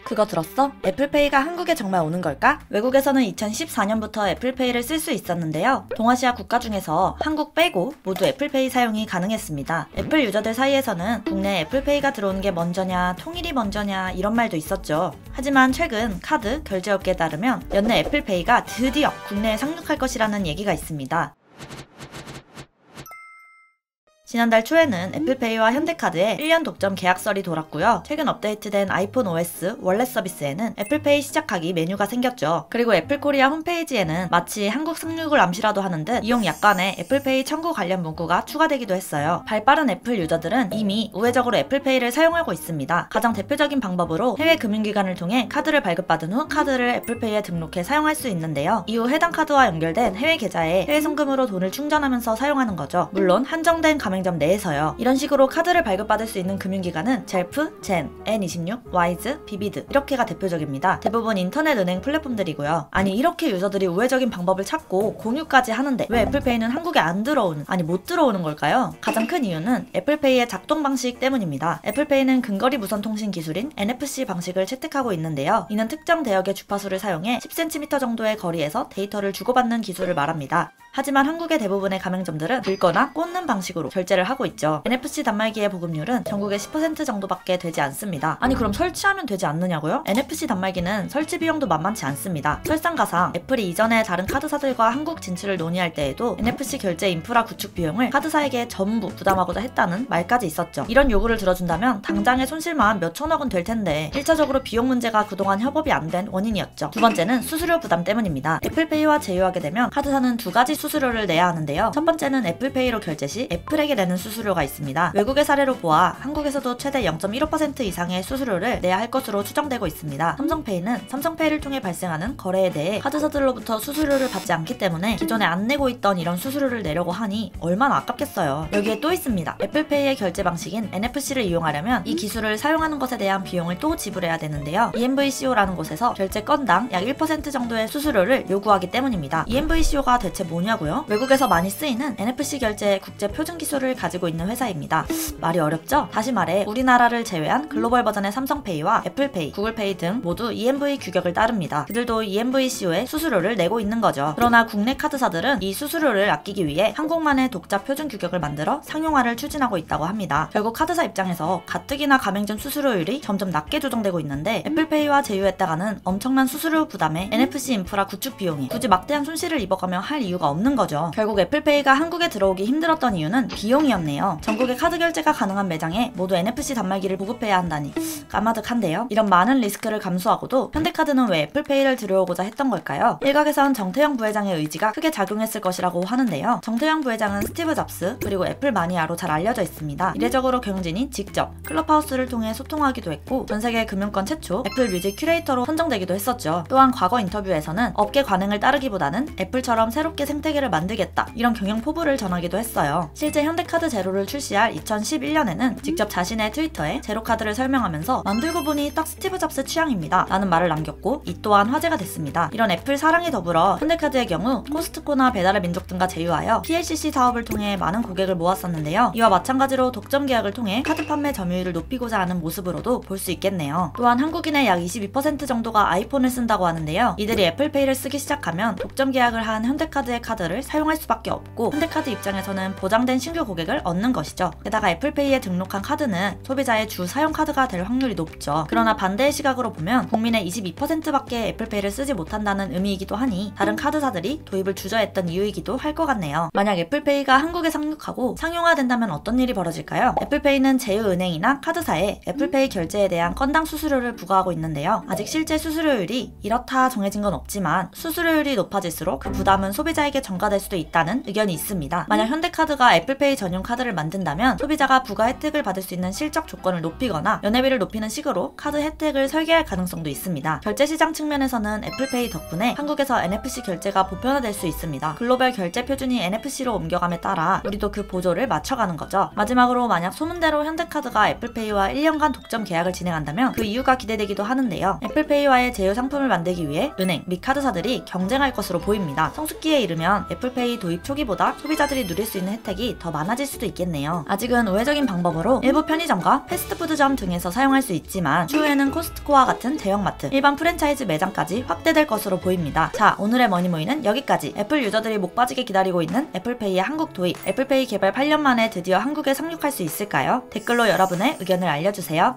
그거 들었어? 애플페이가 한국에 정말 오는 걸까? 외국에서는 2014년부터 애플페이를 쓸 수 있었는데요. 동아시아 국가 중에서 한국 빼고 모두 애플페이 사용이 가능했습니다. 애플 유저들 사이에서는 국내에 애플페이가 들어오는 게 먼저냐, 통일이 먼저냐 이런 말도 있었죠. 하지만 최근 카드 결제업계에 따르면 연내 애플페이가 드디어 국내에 상륙할 것이라는 얘기가 있습니다. 지난달 초에는 애플페이와 현대카드의 1년 독점 계약설이 돌았고요. 최근 업데이트된 아이폰 OS 월렛 서비스에는 애플페이 시작하기 메뉴가 생겼죠. 그리고 애플코리아 홈페이지에는 마치 한국 상륙을 암시라도 하는 듯 이용 약관에 애플페이 청구 관련 문구가 추가되기도 했어요. 발빠른 애플 유저들은 이미 우회적으로 애플페이를 사용하고 있습니다. 가장 대표적인 방법으로 해외 금융기관을 통해 카드를 발급받은 후 카드를 애플페이에 등록해 사용할 수 있는데요. 이후 해당 카드와 연결된 해외 계좌에 해외 송금으로 돈을 충전하면서 사용하는 거죠. 물론 한정된 가맹점 내에서요. 이런 식으로 카드를 발급받을 수 있는 금융기관은 젤프, 젠, N26, 와이즈, 비비드 이렇게가 대표적입니다. 대부분 인터넷 은행 플랫폼들이고요. 아니 이렇게 유저들이 우회적인 방법을 찾고 공유까지 하는데 왜 애플페이는 한국에 안 들어오는, 아니 못 들어오는 걸까요? 가장 큰 이유는 애플페이의 작동 방식 때문입니다. 애플페이는 근거리 무선 통신 기술인 NFC 방식을 채택하고 있는데요. 이는 특정 대역의 주파수를 사용해 10cm 정도의 거리에서 데이터를 주고받는 기술을 말합니다. 하지만 한국의 대부분의 가맹점들은 긁거나 꽂는 방식으로 결제를 하고 있죠. NFC 단말기의 보급률은 전국의 10% 정도밖에 되지 않습니다. 아니 그럼 설치하면 되지 않느냐고요? NFC 단말기는 설치 비용도 만만치 않습니다. 설상가상 애플이 이전에 다른 카드사들과 한국 진출을 논의할 때에도 NFC 결제 인프라 구축 비용을 카드사에게 전부 부담하고자 했다는 말까지 있었죠. 이런 요구를 들어준다면 당장의 손실만 몇천억은 될 텐데 1차적으로 비용 문제가 그동안 협업이 안 된 원인이었죠. 두 번째는 수수료 부담 때문입니다. 애플페이와 제휴하게 되면 카드사는 두 가지 수수료를 내야 하는데요. 첫 번째는 애플페이로 결제 시 애플에게 내는 수수료가 있습니다. 외국의 사례로 보아 한국에서도 최대 0.15% 이상의 수수료를 내야 할 것으로 추정되고 있습니다. 삼성페이는 삼성페이를 통해 발생하는 거래에 대해 카드사들로부터 수수료를 받지 않기 때문에 기존에 안 내고 있던 이런 수수료를 내려고 하니 얼마나 아깝겠어요. 여기에 또 있습니다. 애플페이의 결제 방식인 NFC를 이용하려면 이 기술을 사용하는 것에 대한 비용을 또 지불해야 되는데요. EMVCO라는 곳에서 결제 건당 약 1% 정도의 수수료를 요구하기 때문입니다. EMVCO가 대체 뭐냐고요? 외국에서 많이 쓰이는 NFC 결제의 국제 표준 기술을 가지고 있는 회사입니다. 말이 어렵죠? 다시 말해 우리나라를 제외한 글로벌 버전의 삼성페이와 애플페이, 구글페이 등 모두 EMV 규격을 따릅니다. 그들도 EMVCO에 수수료를 내고 있는 거죠. 그러나 국내 카드사들은 이 수수료를 아끼기 위해 한국만의 독자 표준 규격을 만들어 상용화를 추진하고 있다고 합니다. 결국 카드사 입장에서 가뜩이나 가맹점 수수료율이 점점 낮게 조정되고 있는데 애플페이와 제휴했다가는 엄청난 수수료 부담에 NFC 인프라 구축 비용이 굳이 막대한 손실을 입어가며 할 이유가 없는 거죠. 결국 애플페이가 한국에 들어오기 힘들었던 이유는 비용이었네요. 전국의 카드 결제가 가능한 매장에 모두 NFC 단말기를 보급해야 한다니 까마득한데요. 이런 많은 리스크를 감수하고도 현대카드는 왜 애플페이를 들여오고자 했던 걸까요? 일각에선 정태영 부회장의 의지가 크게 작용했을 것이라고 하는데요. 정태영 부회장은 스티브 잡스 그리고 애플 마니아로 잘 알려져 있습니다. 이례적으로 경진이 직접 클럽하우스를 통해 소통하기도 했고 전세계 금융권 최초 애플 뮤직 큐레이터로 선정되기도 했었죠. 또한 과거 인터뷰에서는 업계 관행을 따르기보다는 애플처럼 새롭게 생태계를 만들겠다 이런 경영 포부를 전하기도 했어요. 실제 현대카드 제로를 출시할 2011년에는 직접 자신의 트위터에 제로카드를 설명하면서 만들고 보니 딱 스티브 잡스 취향입니다 라는 말을 남겼고 이 또한 화제가 됐습니다. 이런 애플 사랑이 더불어 현대카드의 경우 코스트코나 배달의 민족 등과 제휴하여 PLCC 사업을 통해 많은 고객을 모았었는데요. 이와 마찬가지로 독점 계약을 통해 카드 판매 점유율을 높이고자 하는 모습으로도 볼 수 있겠네요. 또한 한국인의 약 22% 정도가 아이폰을 쓴다고 하는데요. 이들이 애플페이를 쓰기 시작하면 독점 계약을 한 현대카드의 카드를 사용할 수밖에 없고 현대카드 입장에서는 보장된 신규 고객을 얻는 것이죠. 게다가 애플페이에 등록한 카드는 소비자의 주 사용 카드가 될 확률이 높죠. 그러나 반대의 시각으로 보면 국민의 22%밖에 애플페이를 쓰지 못한다는 의미이기도 하니 다른 카드사들이 도입을 주저했던 이유이기도 할 것 같네요. 만약 애플페이가 한국에 상륙하고 상용화된다면 어떤 일이 벌어질까요? 애플페이는 제휴은행이나 카드사에 애플페이 결제에 대한 건당 수수료를 부과하고 있는데요. 아직 실제 수수료율이 이렇다 정해진 건 없지만 수수료율이 높아질수록 그 부담은 소비자에게 전가될 수도 있다는 의견이 있습니다. 만약 현대카드가 애플페이 전용 카드를 만든다면 소비자가 부가 혜택을 받을 수 있는 실적 조건을 높이거나 연회비를 높이는 식으로 카드 혜택을 설계할 가능성도 있습니다. 결제 시장 측면에서는 애플페이 덕분에 한국에서 NFC 결제가 보편화될 수 있습니다. 글로벌 결제 표준이 NFC로 옮겨감에 따라 우리도 그 보조를 맞춰가는 거죠. 마지막으로 만약 소문대로 현대카드가 애플페이와 1년간 독점 계약을 진행한다면 그 이유가 기대되기도 하는데요. 애플페이와의 제휴 상품을 만들기 위해 은행 및 카드사들이 경쟁할 것으로 보입니다. 성숙기에 이르면 애플페이 도입 초기보다 소비자들이 누릴 수 있는 혜택이 더 많아질 많아질 수도 있겠네요. 아직은 우회적인 방법으로 일부 편의점과 패스트푸드점 등에서 사용할 수 있지만 추후에는 코스트코와 같은 대형마트, 일반 프랜차이즈 매장까지 확대될 것으로 보입니다. 자, 오늘의 머니모이는 여기까지. 애플 유저들이 목 빠지게 기다리고 있는 애플페이의 한국 도입, 애플페이 개발 8년 만에 드디어 한국에 상륙할 수 있을까요? 댓글로 여러분의 의견을 알려주세요.